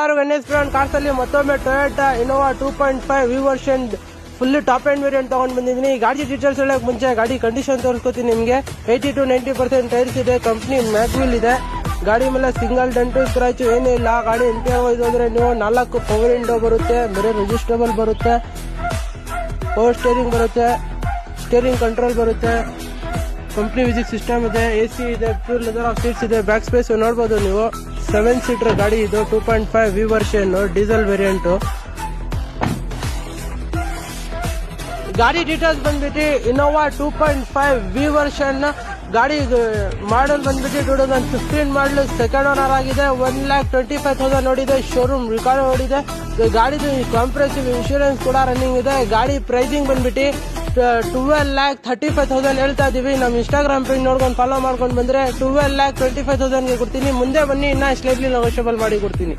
ಎಲ್ಲರೂ N S cars ಅಲ್ಲಿ ಮತ್ತೊಮ್ಮೆ Toyota Innova 2.5 V version full top end variant ತಗೊಂಡ್ ಬಂದಿದ್ದೀನಿ. ಗಾಡಿ ಡೀಟೇಲ್ಸ್ ಹೇಳಕ್ ಮುಂಚೆ ಗಾಡಿ ಕಂಡೀಷನ್ ತೋರಿಸ್ಕೊತೀನಿ ನಿಮಗೆ. 80 to 90% ಟೈರ್ಸ್ ಇದೆ, ಕಂಪ್ನಿ ಮ್ಯಾಗ್ವಿಲ್ ಇದೆ. ಗಾಡಿ ಮೇಲೆ ಸಿಂಗಲ್ ಡೆಂಟು ಸ್ಕ್ರಾಚ್ ಏನೂ ಇಲ್ಲ. ಗಾಡಿ ಎಂಟಿ ಹೋಯ್ತು ಅಂದ್ರೆ ನೀವು 4 ಪವರ್ ವಿಂಡೋ ಬರುತ್ತೆ, ಬೇರೆ ರಿಜಿಸ್ಟೇಬಲ್ ಬರುತ್ತೆ, ಪವರ್ ಸ್ಟೇರಿಂಗ್ ಬರುತ್ತೆ, ಸ್ಟೇರಿಂಗ್ ಕಂಟ್ರೋಲ್ ಬರುತ್ತೆ, ಕಂಪ್ನಿ ಮ್ಯೂಸಿಕ್ ಸಿಸ್ಟಮ್ ಇದೆ, AC ಇದೆ, ಪ್ಯೂರ್ ಲೆದರ್ ಆಫ್ ಸೀಟ್ಸ್ ಇದೆ. ಬ್ಯಾಕ್ ಸ್ಪೇಸ್ ನೋಡಬಹುದು ನೀವು. 7 ಸೀಟರ್ ಗಾಡಿ ಇದು. 2.5 ವಿ ವರ್ಷನ್ ಡೀಸೆಲ್ ವೇರಿಯಂಟ್. ಗಾಡಿ ಡೀಟೇಲ್ಸ್ ಬಂದ್ಬಿಟ್ಟು ಇನೋವಾ 2.5 ವಿ ವರ್ಷನ್ ಗಾಡಿ ಮಾಡಲ್ ಬಂದ್ಬಿಟ್ಟು 2015 ಮಾಡಲ್, ಸೆಕೆಂಡ್ ಓನರ್ ಆಗಿದೆ. 1,25,000 ನೋಡಿದೆ, ಶೋರೂಮ್ ರಿಕಾರ್ಡ್ ಓಡಿದೆ. ಗಾಡಿದು ಕಾಂಪ್ರೆಸಿವ್ ಇನ್ಶೂರೆನ್ಸ್ ಕೂಡ ರನ್ನಿಂಗ್ ಇದೆ. ಗಾಡಿ ಪ್ರೈಸಿಂಗ್ ಬಂದ್ಬಿಟ್ಟು 12,35,000 ಹೇಳ್ತಾ ಇದೀವಿ. ನಮ್ಮ ಇನ್ಸ್ಟಾಗ್ರಾಮ್ ಪೇಜ್ ನೋಡ್ಕೊಂಡು ಫಾಲೋ ಮಾಡ್ಕೊಂಡು ಬಂದ್ರೆ 12,25,000 ಕೊಡ್ತೀನಿ. ಮುಂದೆ ಬನ್ನಿ, ಇನ್ನ ಸ್ಲೈಟ್ಲಿ ನೆಗೋಷಿಯಬಲ್ ಮಾಡಿ ಕೊಡ್ತೀನಿ.